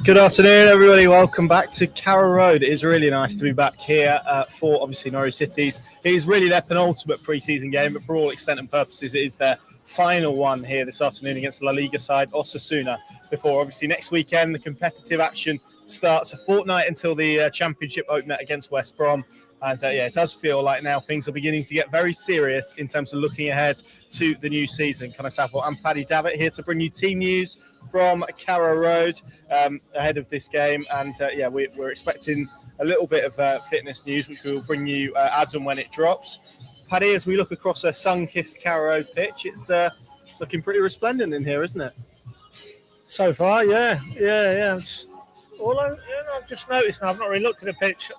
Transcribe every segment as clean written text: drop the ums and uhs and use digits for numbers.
Good afternoon, everybody. Welcome back to Carrow Road. It is really nice to be back here for, obviously, Norwich City's. It is really their penultimate pre-season game, but for all extent and purposes, it is their final one here this afternoon against La Liga side Osasuna. Before, obviously, next weekend, the competitive action starts a fortnight until the championship opener against West Brom. And it does feel like now things are beginning to get very serious in terms of looking ahead to the new season. Kind of Southwell and Paddy, Davitt here to bring you team news from Carrow Road ahead of this game. And we're expecting a little bit of fitness news, which we will bring you as and when it drops. Paddy, as we look across a sun-kissed Carrow Road pitch, it's looking pretty resplendent in here, isn't it? So far, yeah. I've just noticed, and I've not really looked at the pitch.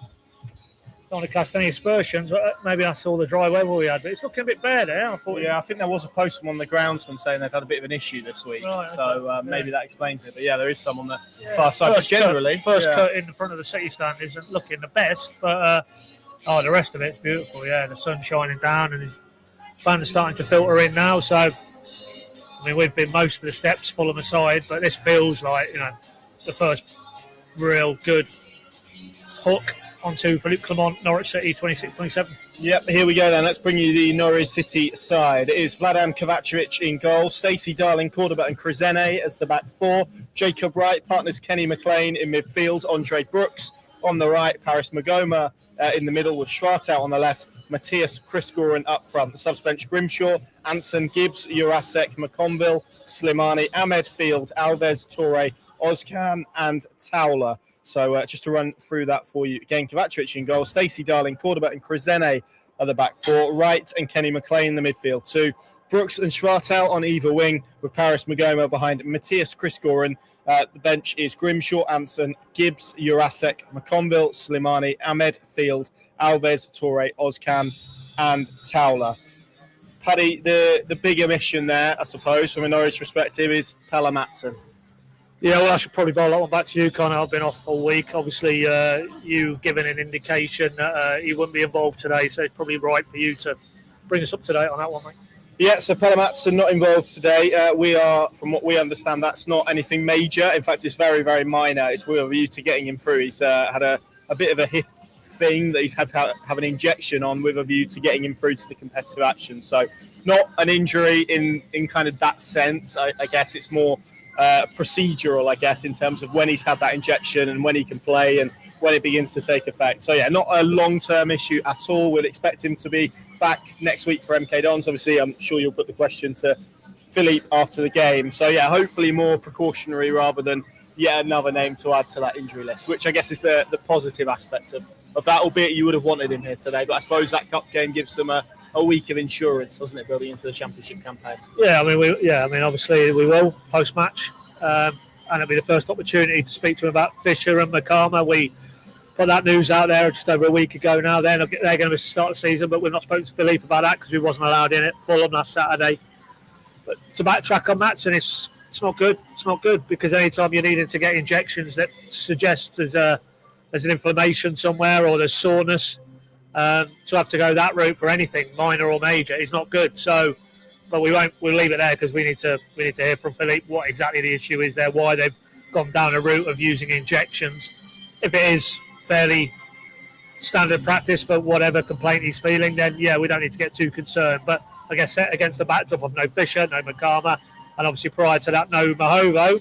Don't want to cast any aspersions, but maybe that's all the dry weather we had. But it's looking a bit bare there. I think there was a post from one of the groundsmen saying they've had a bit of an issue this week. Right, so maybe that explains it. But yeah, there is some on the far side. But generally, first cut in the front of the city stand isn't looking the best, but the rest of it's beautiful. Yeah, the sun's shining down and the fans are starting to filter in now. So, I mean, we've been most of the steps Fulham aside, but this feels like the first real good hook onto Philippe Clement, Norwich City, 26-27. Yep, here we go then. Let's bring you the Norwich City side. It is Vladan Kovacevic in goal, Stacey Darling, Cordoba and Krezene as the back four, Jacob Wright, partners Kenny McLean in midfield, Andre Brooks on the right, Paris Magoma in the middle with Schwartau on the left, Matthias Chrisgoren up front. The subs bench Grimshaw, Anson, Gibbs, Jurasek, McConville, Slimani, Ahmed, Field, Alves, Torre, Ozcan and Towler. So just to run through that for you again, Kovacevic in goal, Stacey Darling, Cordoba and Krezene are the back four, Wright and Kenny McLean in the midfield two, Brooks and Schwartau on either wing with Paris Magoma behind Matthias Chrisgoren. The bench is Grimshaw, Anson, Gibbs, Jurasek, McConville, Slimani, Ahmed, Field, Alves, Torre, Ozcan and Towler. Paddy, the big omission there, I suppose, from a Norwich perspective is Pelle Madsen. Yeah, well, I should probably bowl that one back to you, Connor. I've been off all week. Obviously, you given an indication that he wouldn't be involved today, so it's probably right for you to bring us up to date on that one, mate. Yeah, so Pelle Madsen not involved today. We are, from what we understand, that's not anything major. In fact, it's very, very minor. It's with a view to getting him through. He's had a bit of a hip thing that he's had to have an injection on with a view to getting him through to the competitive action. So not an injury in kind of that sense. I guess it's more procedural, I guess, in terms of when he's had that injection and when he can play and when it begins to take effect. So yeah, not a long-term issue at all. We'll expect him to be back next week for MK Dons. Obviously, I'm sure you'll put the question to Philippe after the game. So yeah, hopefully more precautionary rather than yet another name to add to that injury list, which I guess is the positive aspect of that, albeit you would have wanted him here today. But I suppose that cup game gives them a week of insurance, doesn't it, building into the championship campaign? Yeah, obviously we will post-match, and it'll be the first opportunity to speak to him about Fisher and Makama. We put that news out there just over a week ago now. They're going to start the season, but we've not spoken to Philippe about that because we wasn't allowed in it. Fulham last Saturday. But to backtrack on Madsen, it's not good. It's not good because anytime you're needing to get injections that suggests there's an inflammation somewhere or there's soreness, to have to go that route for anything minor or major is not good. So, but we'll leave it there because we need to hear from Philippe what exactly the issue is there, why they've gone down a route of using injections. If it is fairly standard practice for whatever complaint he's feeling, then yeah, we don't need to get too concerned. But I guess set against the backdrop of no Fisher, no Makama, and obviously prior to that, no Mahovo,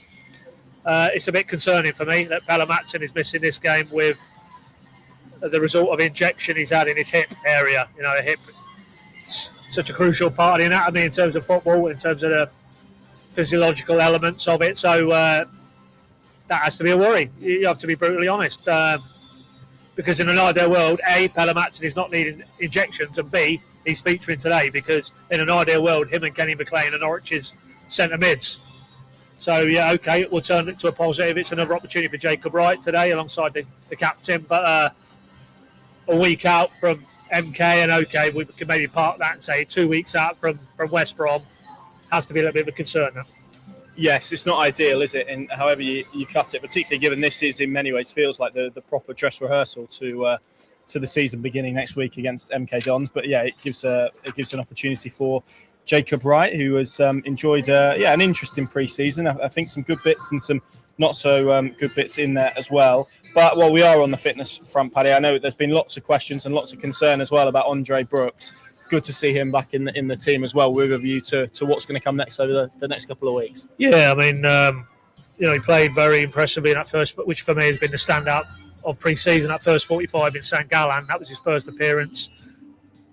it's a bit concerning for me that Pelle Madsen is missing this game with the result of injection he's had in his hip area. The hip, such a crucial part of the anatomy in terms of football, in terms of the physiological elements of it. So that has to be a worry. You have to be brutally honest. Because in an ideal world, A, Pelle Madsen is not needing injections, and B, he's featuring today because in an ideal world, him and Kenny McLean are Norwich's centre mids. So, yeah, OK, we'll turn it to a positive. It's another opportunity for Jacob Wright today alongside the captain. But a week out from MK, and OK, we can maybe park that and say 2 weeks out from West Brom has to be a little bit of a concern now. Yes, it's not ideal, is it? And however you cut it, particularly given this is in many ways feels like the proper dress rehearsal to the season beginning next week against MK Dons. But yeah, it gives an opportunity for Jacob Wright, who has enjoyed an interesting pre-season. I think some good bits and some not so good bits in there as well. But while we are on the fitness front, Paddy, I know there's been lots of questions and lots of concern as well about Andre Brooks. Good to see him back in the team as well, with a view to what's going to come next over the next couple of weeks. Yeah, I mean, he played very impressively in that first, which for me has been the standout of pre-season, that first 45 in St Gallen. That was his first appearance.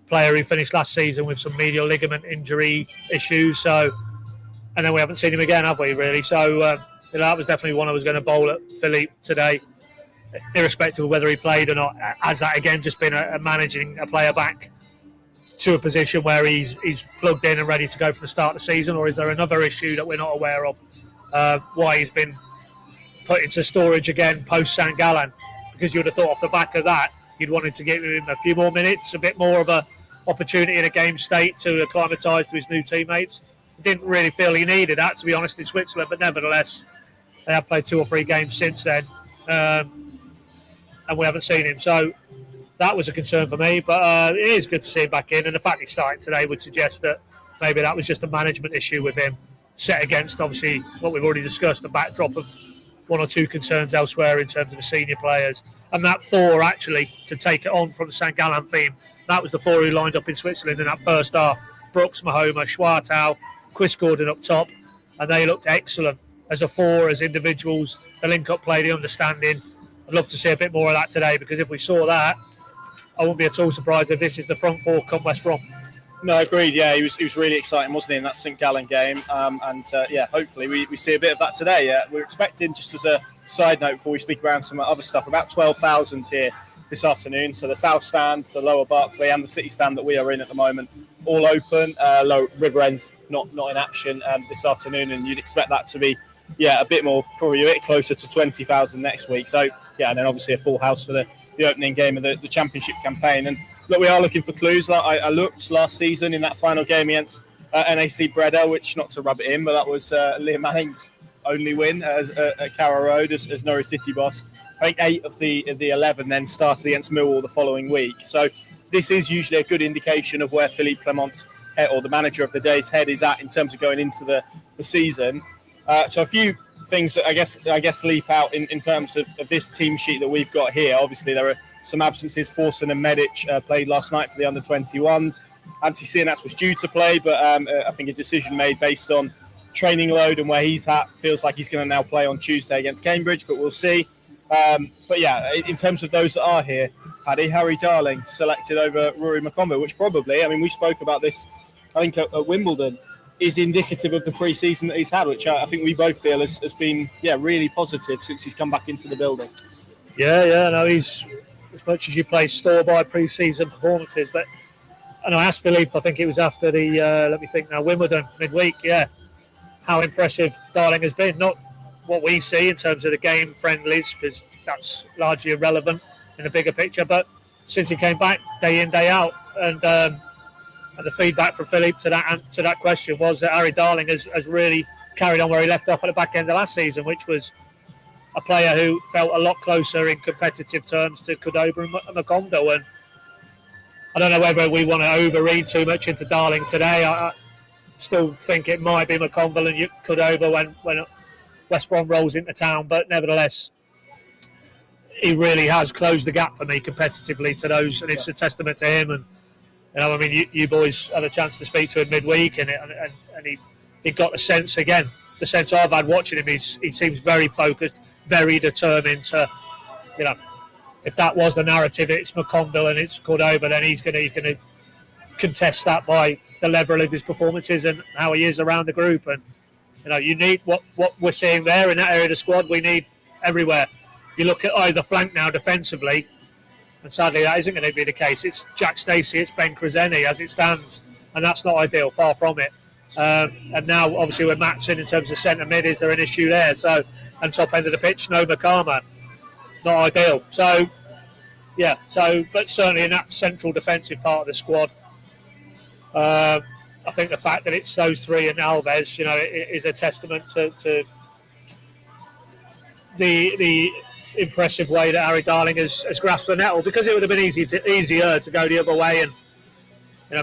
Player who finished last season with some medial ligament injury issues. So, and then we haven't seen him again, have we, really? So that was definitely one I was going to bowl at Philippe today, irrespective of whether he played or not. Has that, again, just been a managing a player back to a position where he's plugged in and ready to go from the start of the season, or is there another issue that we're not aware of? Why he's been put into storage again post St Gallen? Because you would have thought off the back of that you'd wanted to give him a few more minutes, a bit more of a opportunity in a game state to acclimatise to his new teammates. Didn't really feel he needed that, to be honest, in Switzerland, but nevertheless they have played 2 or 3 games since then, and we haven't seen him, so that was a concern for me. But it is good to see him back in, and the fact he started today would suggest that maybe that was just a management issue with him, set against obviously what we've already discussed, the backdrop of 1 or 2 concerns elsewhere in terms of the senior players. And that 4, actually, to take it on from the St Gallen theme, that was the 4 who lined up in Switzerland in that first half. Brooks, Mahoma, Schwartau, Chris Gordon up top, and they looked excellent as a 4, as individuals. The link-up play, the understanding. I'd love to see a bit more of that today, because if we saw that, I wouldn't be at all surprised if this is the front 4 come West Brom. No, agreed. Yeah, he was really exciting, wasn't he, in that St Gallen game? Hopefully we see a bit of that today. We're expecting, just as a side note before we speak around some other stuff, about 12,000 here this afternoon. So the South Stand, the Lower Barclay, and the City Stand that we are in at the moment, all open. River End's not in action this afternoon, and you'd expect that to be a bit more, probably a bit closer to 20,000 next week. So and then obviously a full house for the opening game of the Championship campaign. And look, we are looking for clues. I looked last season in that final game against NAC Breda, which, not to rub it in, but that was Liam Manning's only win at Carrow Road as Norwich City boss. I think 8 of the 11 then started against Millwall the following week. So this is usually a good indication of where Philippe Clement's head, or the manager of the day's head, is at in terms of going into the season. So a few things that I guess leap out in terms of this team sheet that we've got here. Obviously, there are some absences. Forson and Medic played last night for the under-21s. Antti Sienats was due to play, but I think a decision made based on training load and where he's at feels like he's going to now play on Tuesday against Cambridge, but we'll see. In terms of those that are here, Paddy, Harry Darling selected over Rory Makomba, which probably, we spoke about this, I think, at Wimbledon, is indicative of the pre-season that he's had, which I think we both feel has been really positive since he's come back into the building. He's, as much as you play store-by pre-season performances, but and I asked Philippe, I think it was after the Wimbledon midweek, how impressive Darling has been. Not what we see in terms of the game friendlies, because that's largely irrelevant in the bigger picture, but since he came back day in, day out, and the feedback from Philippe to that question was that Harry Darling has really carried on where he left off at the back end of last season, which was a player who felt a lot closer in competitive terms to Cordoba and Macondo. And I don't know whether we want to overread too much into Darling today. I still think it might be Macondo and Cordoba when West Brom rolls into town, but nevertheless, he really has closed the gap for me competitively to those, and it's a testament to him. And you boys had a chance to speak to him midweek, and he got the sense I've had watching him. He seems very focused, very determined to, if that was the narrative, it's Macondo and it's Cordoba, then he's going to contest that by the level of his performances and how he is around the group. And you need what we're seeing there in that area of the squad. We need everywhere. You look at either flank now defensively, and sadly that isn't going to be the case. It's Jack Stacey, it's Ben Kraseni as it stands, and that's not ideal, far from it. And now obviously with Matson in terms of centre mid, is there an issue there? So, and top end of the pitch, no Makama, not ideal. But certainly in that central defensive part of the squad, I think the fact that it's those three and Alves, it is a testament to the impressive way that Harry Darling has grasped the nettle, because it would have been easier to go the other way and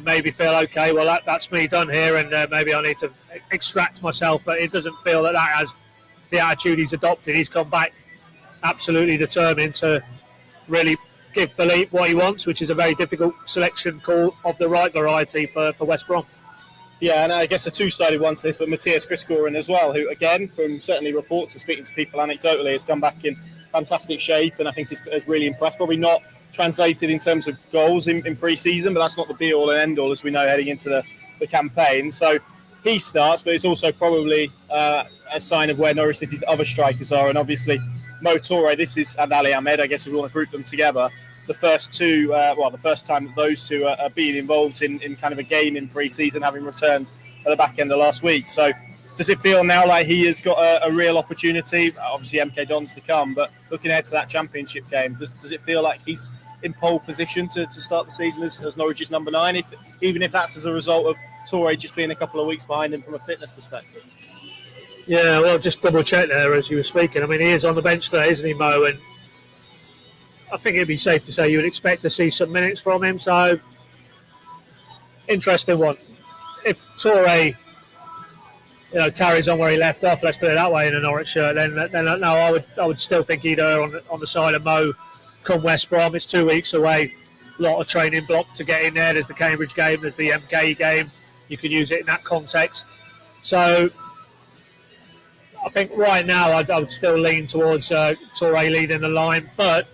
maybe feel okay. Well, that's me done here, and maybe I need to extract myself. But it doesn't feel that has the attitude he's adopted. He's come back absolutely determined to really give Philippe what he wants, which is a very difficult selection call of the right variety for West Brom. Yeah, and I guess a two-sided one to this, but Matthias Christgården as well, who, again, from certainly reports and speaking to people anecdotally, has come back in fantastic shape and I think has really impressed. Probably not translated in terms of goals in pre-season, but that's not the be-all and end-all, as we know, heading into the campaign. So he starts, but it's also probably a sign of where Norwich City's other strikers are, and obviously Mo Toure, and Ali Ahmed, I guess if we want to group them together, the first time that those two are being involved in kind of a game in pre-season, having returned at the back end of last week. So does it feel now like he has got a real opportunity? Obviously MK Dons to come, but looking ahead to that championship game, does it feel like he's in pole position to start the season as Norwich's number 9, even if that's as a result of Toure just being a couple of weeks behind him from a fitness perspective? Yeah, well, just double check there as you were speaking. I mean, he is on the bench today, isn't he, Mo? And I think it'd be safe to say you would expect to see some minutes from him. So, interesting one. If Toure, carries on where he left off, let's put it that way, in a Norwich shirt, then no, I would still think he'd err on the side of Mo come West Brom. It's 2 weeks away. A lot of training block to get in there. There's the Cambridge game. There's the MK game. You can use it in that context. So I think right now I would still lean towards Toure leading the line. But,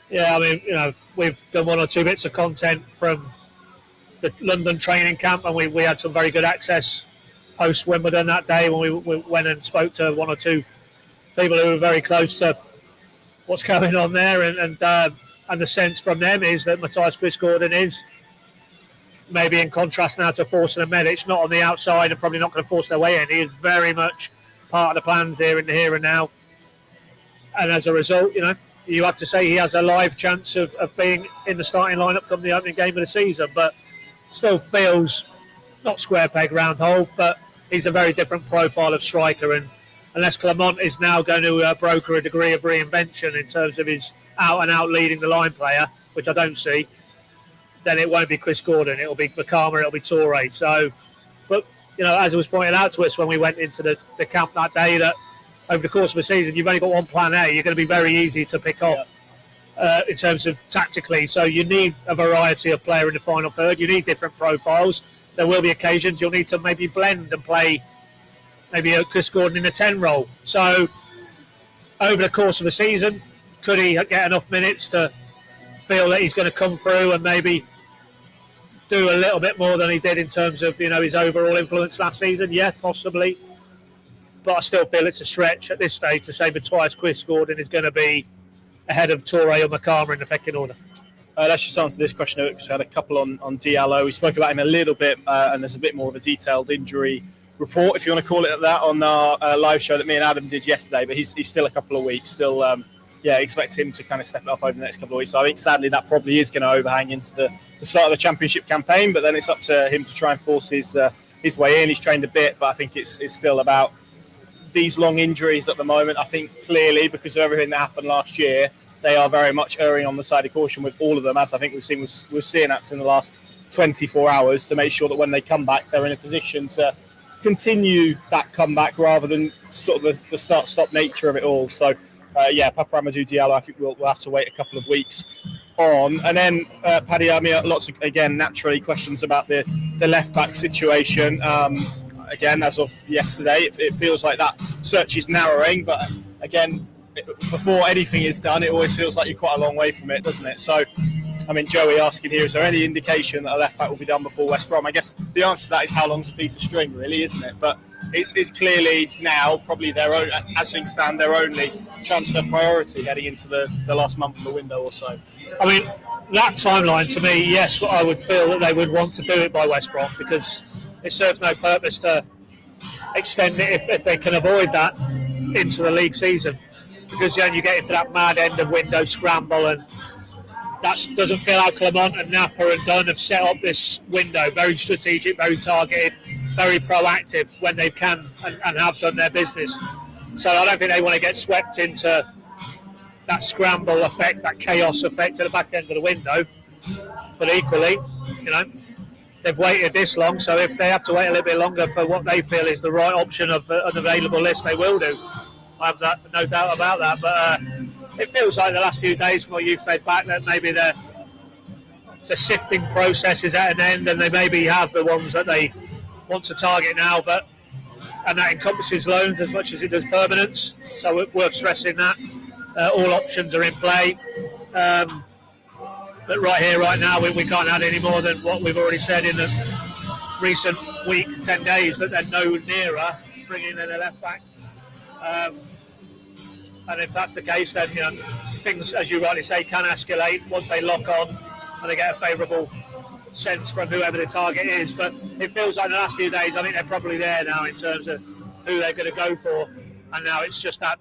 yeah, I mean, we've done 1 or 2 bits of content from the London training camp, and we had some very good access post Wimbledon that day when we went and spoke to 1 or 2 people who were very close to what's going on there, and the sense from them is that Matthias Christgården is maybe in contrast now to Forster and Medic, not on the outside and probably not going to force their way in. He is very much part of the plans here in the here and now, and as a result, you have to say he has a live chance of being in the starting lineup come the opening game of the season, but still feels not square peg round hole, but he's a very different profile of striker, and unless Clement is now going to broker a degree of reinvention in terms of his out-and-out leading the line player, which I don't see, then it won't be Christgården, it'll be Makama, it'll be Toure. So, but, as it was pointed out to us when we went into the camp that day, that over the course of a season, you've only got one plan A, you're going to be very easy to pick off in terms of tactically. So you need a variety of player in the final third, you need different profiles. There will be occasions you'll need to maybe blend and play maybe a Christgården in a 10 role. So over the course of a season, could he get enough minutes to feel that he's going to come through and maybe do a little bit more than he did in terms of his overall influence last season? Yeah, possibly. But I still feel it's a stretch at this stage to say Matthias Christgården is going to be ahead of Toure or Makama in the pecking order. Let's just answer this question because we had a couple on Diallo. We spoke about him a little bit, and there's a bit more of a detailed injury report, if you want to call it that, on our live show that me and Adam did yesterday. But he's still a couple of weeks. Still, expect him to kind of step it up over the next couple of weeks. So I think sadly that probably is going to overhang into the start of the championship campaign. But then it's up to him to try and force his way in. He's trained a bit, but I think it's still about these long injuries at the moment. I think clearly because of everything that happened last year, they are very much erring on the side of caution with all of them, as I think we've seen with Seanats in the last 24 hours, to make sure that when they come back, they're in a position to continue that comeback rather than sort of the start-stop nature of it all. So, Papa Amadou Diallo, I think we'll have to wait a couple of weeks on. And then, Paddy, lots of, again, naturally questions about the left-back situation. Again, as of yesterday, it feels like that search is narrowing, but again, before anything is done, it always feels like you're quite a long way from it, doesn't it? So, I mean, Joey asking here, is there any indication that a left-back will be done before West Brom? I guess the answer to that is how long's a piece of string, really, isn't it? But it's clearly now probably their own, as things stand, their only transfer priority heading into the last month of the window or so. I mean, that timeline, to me, yes, I would feel that they would want to do it by West Brom, because it serves no purpose to extend it if they can avoid that into the league season, because then you get into that mad end of window scramble, and that doesn't feel how Clement and Napa and Dunn have set up this window. Very strategic, very targeted, very proactive when they can and have done their business. So I don't think they want to get swept into that scramble effect, that chaos effect at the back end of the window. But equally, they've waited this long, so if they have to wait a little bit longer for what they feel is the right option of an available list, they will do. I have no doubt about that. But it feels like the last few days, from what you've fed back, that maybe the sifting process is at an end, and they maybe have the ones that they want to target now. And that encompasses loans as much as it does permanence. So it's worth stressing that all options are in play. But right here, right now, we can't add any more than what we've already said in the recent week, 10 days, that they're no nearer bringing in a left back. And if that's the case, then things, as you rightly say, can escalate once they lock on and they get a favourable sense from whoever the target is. But it feels like the last few days, I think they're probably there now in terms of who they're going to go for. And now it's just that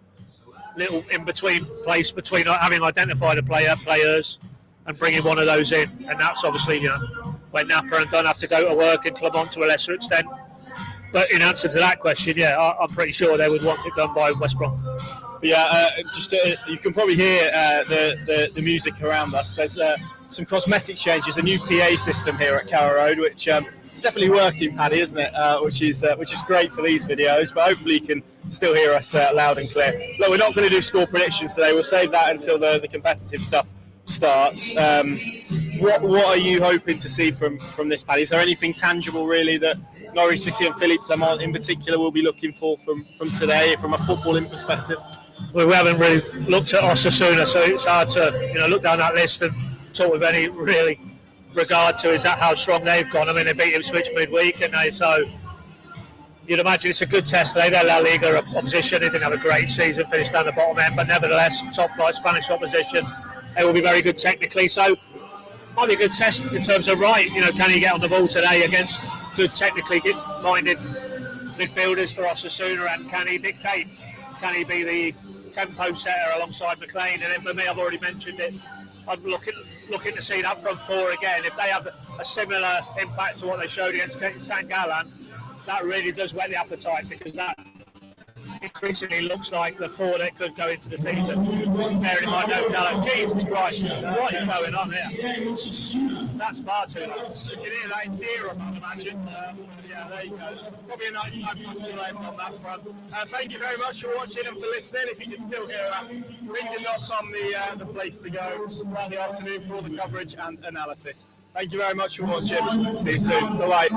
little in-between place between having identified a players, and bringing one of those in. And that's obviously, when Napa and Dunn have to go to work in Clermont to a lesser extent. But in answer to that question, I'm pretty sure they would want it done by West Brom. Yeah, you can probably hear the music around us. There's some cosmetic changes, a new PA system here at Carrow Road, which it's definitely working, Paddy, isn't it? Which is great for these videos, but hopefully you can still hear us loud and clear. Look, we're not going to do score predictions today. We'll save that until the competitive stuff starts. What are you hoping to see from this, Paddy? Is there anything tangible really that Norwich City and Philippe Clement in particular will be looking for from today from a footballing perspective? Well, we haven't really looked at Osasuna, so it's hard to look down that list and talk with any really regard to is that how strong they've gone. I mean, they beat Ipswich midweek, and so you'd imagine it's a good test today. They're La Liga opposition. They didn't have a great season, finished down the bottom end, but nevertheless, top flight Spanish opposition. They will be very good technically, so might be a good test in terms of can he get on the ball today against good technically minded midfielders for Osasuna, and can he dictate? Can he be the tempo setter alongside McLean? And then for me, I've already mentioned it, I'm looking to see that front four again. If they have a similar impact to what they showed against St Gallen, that really does whet the appetite, because that increasingly looks like the four that could go into the season. Bearing in mind no talent. Jesus Christ, what is going on here? That's far too loud. You can hear that in Deerham, I'd imagine. There you go. Probably a nice time for us to end on that front. Thank you very much for watching and for listening. If you can still hear us, Ringdon.com, the place to go throughout the afternoon for all the coverage and analysis. Thank you very much for watching. See you soon. Bye-bye.